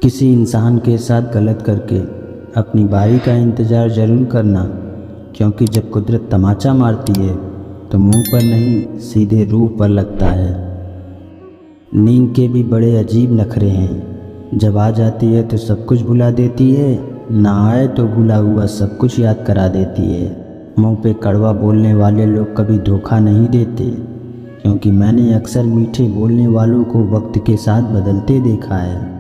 किसी इंसान के साथ गलत करके अपनी बारी का इंतज़ार ज़रूर करना, क्योंकि जब कुदरत तमाचा मारती है तो मुंह पर नहीं सीधे रूह पर लगता है। नींद के भी बड़े अजीब नखरे हैं, जब आ जाती है तो सब कुछ भुला देती है, ना आए तो भूला हुआ सब कुछ याद करा देती है। मुंह पे कड़वा बोलने वाले लोग कभी धोखा नहीं देते, क्योंकि मैंने अक्सर मीठे बोलने वालों को वक्त के साथ बदलते देखा है।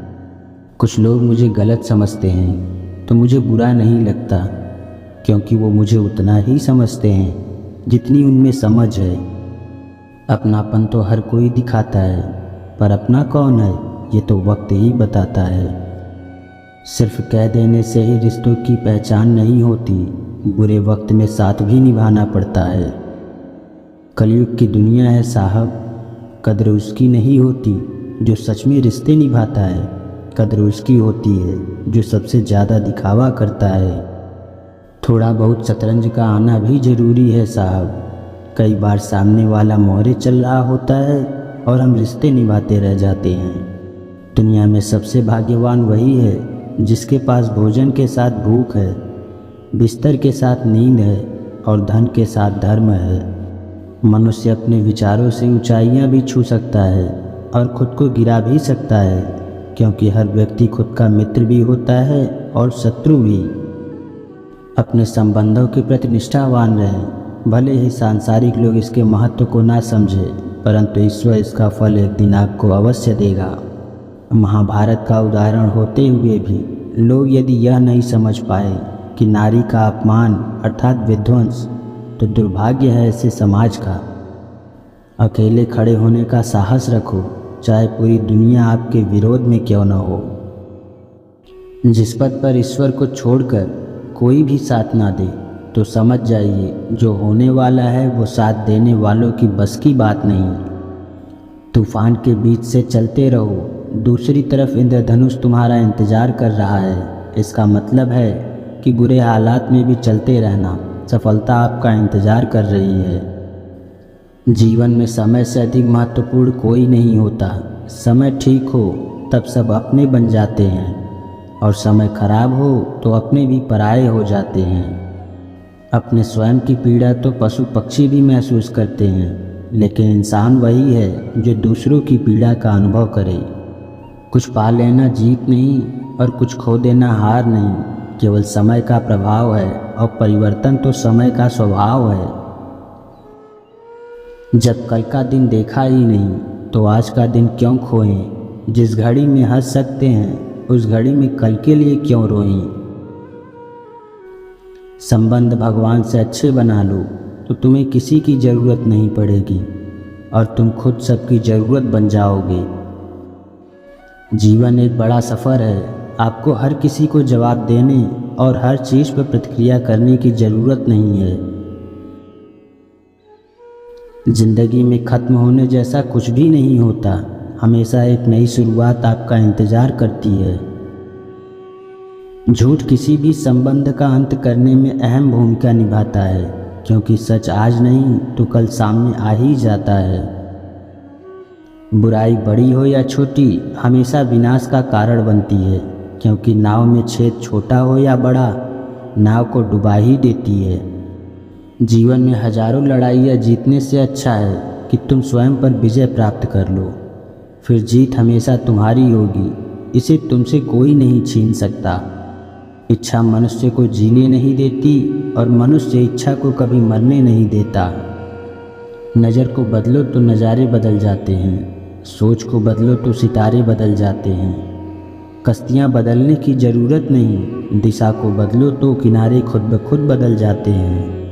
कुछ लोग मुझे गलत समझते हैं तो मुझे बुरा नहीं लगता, क्योंकि वो मुझे उतना ही समझते हैं जितनी उनमें समझ है। अपनापन तो हर कोई दिखाता है, पर अपना कौन है ये तो वक्त ही बताता है। सिर्फ कह देने से ही रिश्तों की पहचान नहीं होती, बुरे वक्त में साथ भी निभाना पड़ता है। कलयुग की दुनिया है साहब, कद्र उसकी नहीं होती जो सच में रिश्ते निभाता है, कद्र उसकी होती है जो सबसे ज़्यादा दिखावा करता है। थोड़ा बहुत शतरंज का आना भी ज़रूरी है साहब, कई बार सामने वाला मोहरे चल रहा होता है और हम रिश्ते निभाते रह जाते हैं। दुनिया में सबसे भाग्यवान वही है जिसके पास भोजन के साथ भूख है, बिस्तर के साथ नींद है और धन के साथ धर्म है। मनुष्य अपने विचारों से ऊंचाइयां भी छू सकता है और खुद को गिरा भी सकता है, क्योंकि हर व्यक्ति खुद का मित्र भी होता है और शत्रु भी। अपने संबंधों के प्रति निष्ठावान रहें, भले ही सांसारिक लोग इसके महत्व को ना समझें, परंतु ईश्वर इसका फल एक दिन आपको अवश्य देगा। महाभारत का उदाहरण होते हुए भी लोग यदि यह नहीं समझ पाए कि नारी का अपमान अर्थात विध्वंस तो दुर्भाग्य है ऐसे समाज का। अकेले खड़े होने का साहस रखो, चाहे पूरी दुनिया आपके विरोध में क्यों न हो। जिस पद पर ईश्वर को छोड़कर कोई भी साथ ना दे तो समझ जाइए जो होने वाला है वो साथ देने वालों की बस की बात नहीं। तूफान के बीच से चलते रहो, दूसरी तरफ इंद्रधनुष तुम्हारा इंतजार कर रहा है। इसका मतलब है कि बुरे हालात में भी चलते रहना, सफलता आपका इंतजार कर रही है। जीवन में समय से अधिक महत्वपूर्ण कोई नहीं होता। समय ठीक हो तब सब अपने बन जाते हैं, और समय खराब हो तो अपने भी पराये हो जाते हैं। अपने स्वयं की पीड़ा तो पशु पक्षी भी महसूस करते हैं, लेकिन इंसान वही है जो दूसरों की पीड़ा का अनुभव करे। कुछ पा लेना जीत नहीं और कुछ खो देना हार नहीं, केवल समय का प्रभाव है और परिवर्तन तो समय का स्वभाव है। जब कल का दिन देखा ही नहीं तो आज का दिन क्यों खोएं। जिस घड़ी में हंस सकते हैं उस घड़ी में कल के लिए क्यों रोएं। संबंध भगवान से अच्छे बना लो तो तुम्हें किसी की ज़रूरत नहीं पड़ेगी और तुम खुद सबकी ज़रूरत बन जाओगे। जीवन एक बड़ा सफ़र है, आपको हर किसी को जवाब देने और हर चीज़ पर प्रतिक्रिया करने की ज़रूरत नहीं है। जिंदगी में ख़त्म होने जैसा कुछ भी नहीं होता, हमेशा एक नई शुरुआत आपका इंतज़ार करती है। झूठ किसी भी संबंध का अंत करने में अहम भूमिका निभाता है, क्योंकि सच आज नहीं तो कल सामने आ ही जाता है। बुराई बड़ी हो या छोटी हमेशा विनाश का कारण बनती है, क्योंकि नाव में छेद छोटा हो या बड़ा नाव को डुबा ही देती है। जीवन में हजारों लड़ाइयाँ जीतने से अच्छा है कि तुम स्वयं पर विजय प्राप्त कर लो, फिर जीत हमेशा तुम्हारी होगी, इसे तुमसे कोई नहीं छीन सकता। इच्छा मनुष्य को जीने नहीं देती और मनुष्य इच्छा को कभी मरने नहीं देता। नज़र को बदलो तो नज़ारे बदल जाते हैं, सोच को बदलो तो सितारे बदल जाते हैं। कश्तियाँ बदलने की ज़रूरत नहीं, दिशा को बदलो तो किनारे खुद ब खुद बदल जाते हैं।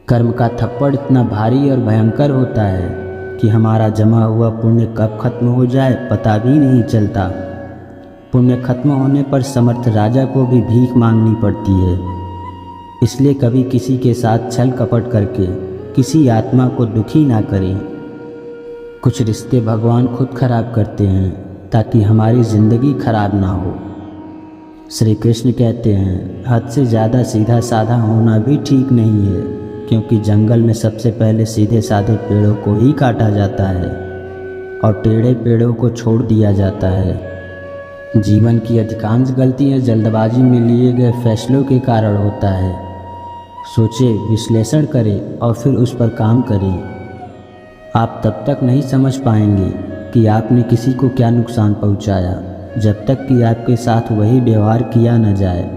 कर्म का थप्पड़ इतना भारी और भयंकर होता है कि हमारा जमा हुआ पुण्य कब खत्म हो जाए पता भी नहीं चलता। पुण्य खत्म होने पर समर्थ राजा को भी भीख मांगनी पड़ती है। इसलिए कभी किसी के साथ छल कपट करके किसी आत्मा को दुखी ना करें। कुछ रिश्ते भगवान खुद खराब करते हैं ताकि हमारी ज़िंदगी खराब ना हो। श्री कृष्ण कहते हैं, हद से ज़्यादा सीधा साधा होना भी ठीक नहीं है, क्योंकि जंगल में सबसे पहले सीधे साधे पेड़ों को ही काटा जाता है और टेढ़े पेड़ों को छोड़ दिया जाता है। जीवन की अधिकांश गलतियां जल्दबाजी में लिए गए फैसलों के कारण होता है। सोचे, विश्लेषण करें और फिर उस पर काम करें। आप तब तक नहीं समझ पाएंगे कि आपने किसी को क्या नुकसान पहुंचाया, जब तक कि आपके साथ वही व्यवहार किया न जाए।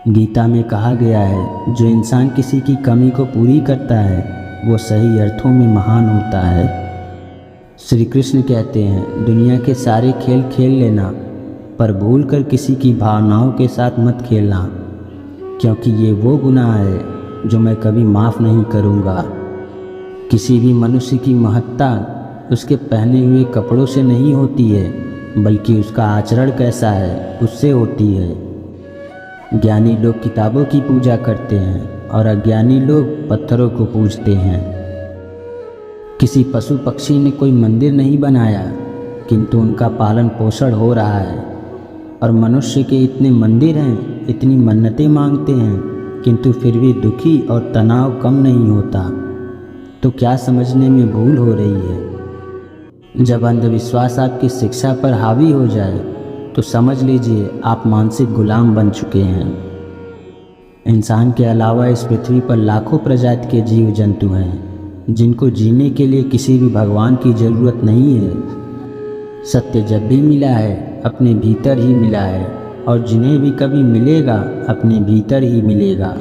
गीता में कहा गया है, जो इंसान किसी की कमी को पूरी करता है वो सही अर्थों में महान होता है। श्री कृष्ण कहते हैं, दुनिया के सारे खेल खेल लेना, पर भूल कर किसी की भावनाओं के साथ मत खेलना, क्योंकि ये वो गुनाह है जो मैं कभी माफ़ नहीं करूँगा। किसी भी मनुष्य की महत्ता उसके पहने हुए कपड़ों से नहीं होती है, बल्कि उसका आचरण कैसा है उससे होती है। ज्ञानी लोग किताबों की पूजा करते हैं और अज्ञानी लोग पत्थरों को पूजते हैं। किसी पशु पक्षी ने कोई मंदिर नहीं बनाया, किंतु उनका पालन पोषण हो रहा है। और मनुष्य के इतने मंदिर हैं, इतनी मन्नतें मांगते हैं, किंतु फिर भी दुखी और तनाव कम नहीं होता। तो क्या समझने में भूल हो रही है? जब अंधविश्वास आपकी शिक्षा पर हावी हो जाए तो समझ लीजिए आप मानसिक गुलाम बन चुके हैं। इंसान के अलावा इस पृथ्वी पर लाखों प्रजाति के जीव जंतु हैं, जिनको जीने के लिए किसी भी भगवान की ज़रूरत नहीं है। सत्य जब भी मिला है अपने भीतर ही मिला है, और जिन्हें भी कभी मिलेगा अपने भीतर ही मिलेगा।